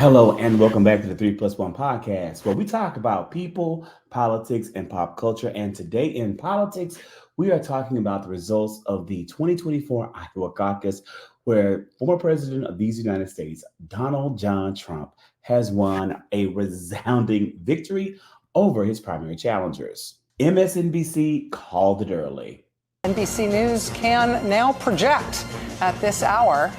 Hello and welcome back to the 3+1 podcast, where we talk about people, politics, and pop culture. And today in politics, we are talking about the results of the 2024 Iowa caucus, where former president of these United States, Donald John Trump, has won a resounding victory over his primary challengers. MSNBC called it early. NBC News can now project at this hour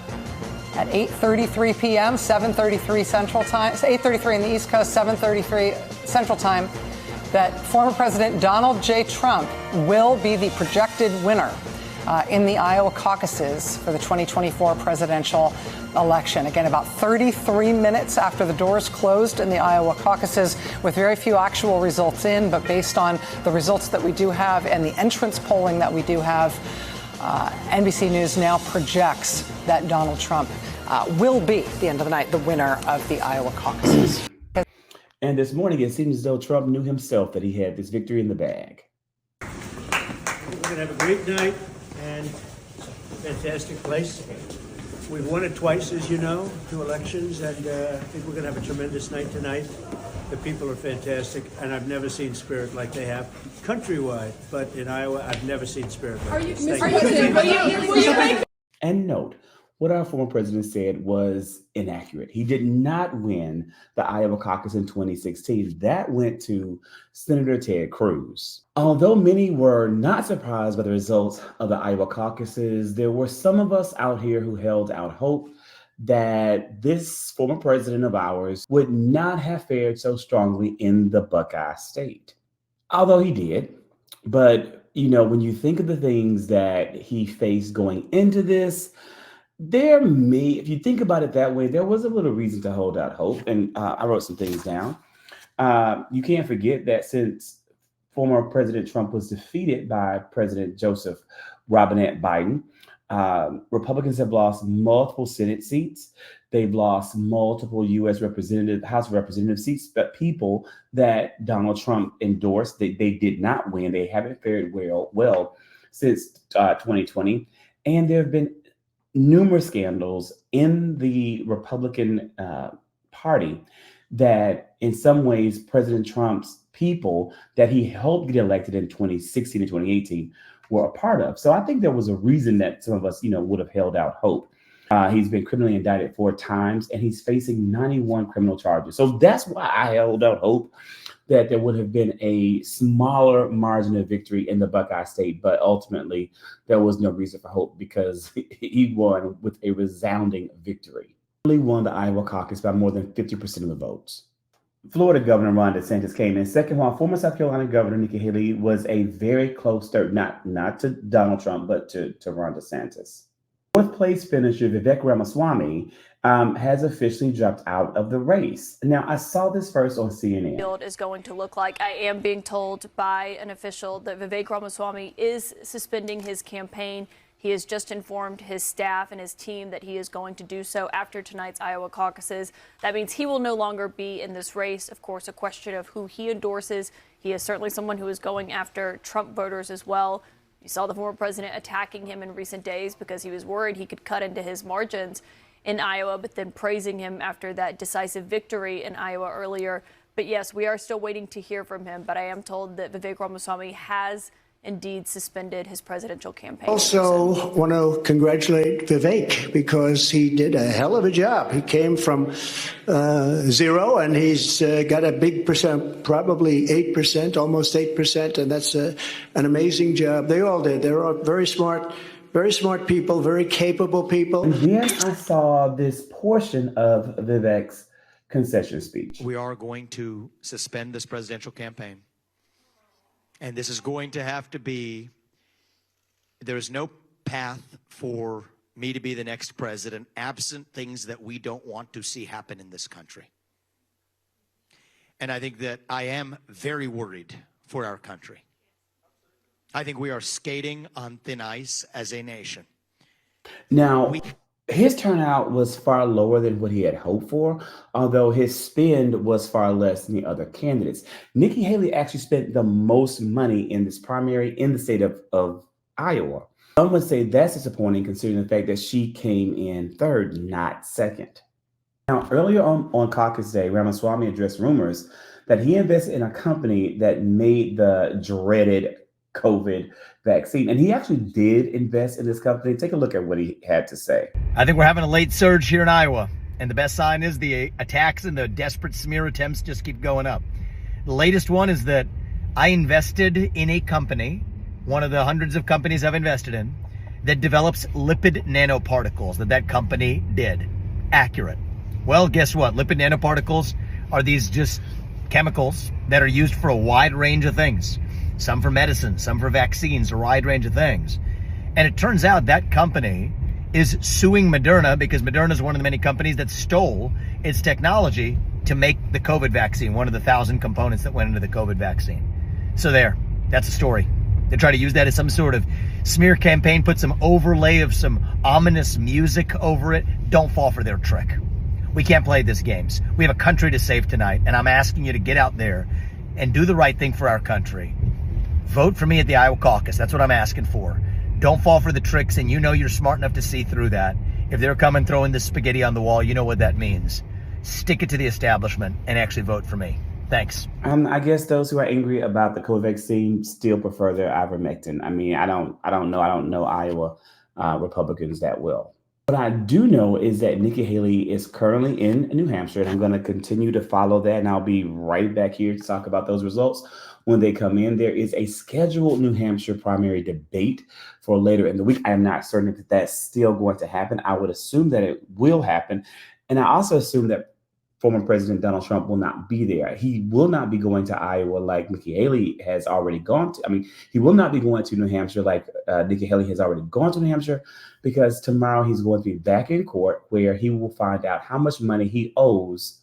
at 8:33 p.m., 7:33 Central Time, 8:33 in the East Coast, 7:33 Central Time, that former President Donald J. Trump will be the projected winner in the Iowa caucuses for the 2024 presidential election. Again, about 33 minutes after the doors closed in the Iowa caucuses, with very few actual results in, but based on the results that we do have and the entrance polling that we do have, NBC News now projects that Donald Trump will be, at the end of the night, the winner of the Iowa caucuses. And this morning, it seems as though Trump knew himself that he had this victory in the bag. We're going to have a great night and a fantastic place. We've won it twice, as you know, 2 elections, and I think we're going to have a tremendous night tonight. The people are fantastic, and I've never seen spirit like they have countrywide. But in Iowa, I've never seen spirit like this. And note, what our former president said was inaccurate. He did not win the Iowa caucus in 2016. That went to Senator Ted Cruz. Although many were not surprised by the results of the Iowa caucuses, there were some of us out here who held out hope that this former president of ours would not have fared so strongly in the Buckeye State. Although he did. But, you know, when you think of the things that he faced going into this, if you think about it that way, there was a little reason to hold out hope. And I wrote some things down. You can't forget that since former President Trump was defeated by President Joseph Robinette Biden, Republicans have lost multiple Senate seats. They've lost multiple U.S. House of Representative seats, but people that Donald Trump endorsed, they did not win. They haven't fared well since 2020. And there have been numerous scandals in the Republican Party that in some ways President Trump's people that he helped get elected in 2016 and 2018 were a part of. So I think there was a reason that some of us, would have held out hope. He's been criminally indicted 4 times and he's facing 91 criminal charges. So that's why I held out hope that there would have been a smaller margin of victory in the Buckeye State. But ultimately, there was no reason for hope because he won with a resounding victory. He won the Iowa caucus by more than 50% of the votes. Florida Governor Ron DeSantis came in second, while former South Carolina Governor Nikki Haley was a very close third, not to Donald Trump, but to Ron DeSantis. Fourth place finisher Vivek Ramaswamy has officially dropped out of the race. Now, I saw this first on CNN. Field is going to look like. I am being told by an official that Vivek Ramaswamy is suspending his campaign. He has just informed his staff and his team that he is going to do so after tonight's Iowa caucuses. That means he will no longer be in this race. Of course, a question of who he endorses. He is certainly someone who is going after Trump voters as well. You saw the former president attacking him in recent days because he was worried he could cut into his margins in Iowa, but then praising him after that decisive victory in Iowa earlier. But yes, we are still waiting to hear from him. But I am told that Vivek Ramaswamy has indeed suspended his presidential campaign. Also want to congratulate Vivek because he did a hell of a job. He came from 0 and he's got a big percent, probably 8%, almost 8%. And that's an amazing job. They all did. They're all very smart people, very capable people. And then I saw this portion of Vivek's concession speech. We are going to suspend this presidential campaign. And this is going to have to be, there is no path for me to be the next president absent things that we don't want to see happen in this country. And I think that I am very worried for our country. I think we are skating on thin ice as a nation. Now, his turnout was far lower than what he had hoped for, although his spend was far less than the other candidates. Nikki Haley actually spent the most money in this primary in the state of Iowa. Some would say that's disappointing considering the fact that she came in third, not second. Now, earlier on Caucus Day, Ramaswamy addressed rumors that he invested in a company that made the dreaded COVID vaccine. And he actually did invest in this company. Take a look at what he had to say. I think we're having a late surge here in Iowa. And the best sign is the attacks and the desperate smear attempts just keep going up. The latest one is that I invested in a company, one of the hundreds of companies I've invested in, that develops lipid nanoparticles. That company did. Accurate. Well, guess what? Lipid nanoparticles are these just chemicals that are used for a wide range of things. Some for medicine, some for vaccines, a wide range of things. And it turns out that company is suing Moderna because Moderna is one of the many companies that stole its technology to make the COVID vaccine, one of the 1,000 components that went into the COVID vaccine. So that's the story. They try to use that as some sort of smear campaign, put some overlay of some ominous music over it. Don't fall for their trick. We can't play these games. We have a country to save tonight, and I'm asking you to get out there and do the right thing for our country. Vote for me at the Iowa Caucus. That's what I'm asking for. Don't fall for the tricks, and you know you're smart enough to see through that. If they're coming throwing the spaghetti on the wall, you know what that means. Stick it to the establishment and actually vote for me. Thanks. I guess those who are angry about the COVID vaccine still prefer their ivermectin. I mean, I don't know Iowa Republicans that well. What I do know is that Nikki Haley is currently in New Hampshire, and I'm going to continue to follow that, and I'll be right back here to talk about those results when they come in. There is a scheduled New Hampshire primary debate for later in the week. I am not certain that that's still going to happen. I would assume that it will happen, and I also assume that former President Donald Trump will not be there. He will not be going to Iowa like Nikki Haley has already gone to. I mean, he will not be going to New Hampshire like Nikki Haley has already gone to New Hampshire, because tomorrow he's going to be back in court where he will find out how much money he owes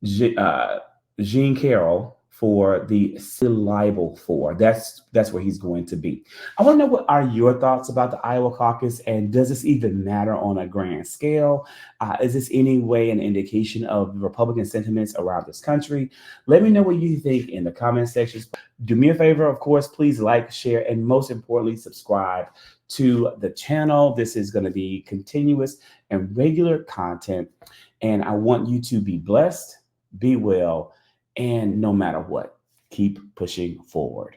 Jean Carroll for the libel for. That's where he's going to be. I want to know, what are your thoughts about the Iowa caucus, and does this even matter on a grand scale? Is this any way an indication of Republican sentiments around this country? Let me know what you think in the comment sections. Do me a favor, of course, please like, share, and most importantly, subscribe to the channel. This is going to be continuous and regular content, and I want you to be blessed, be well, and no matter what, keep pushing forward.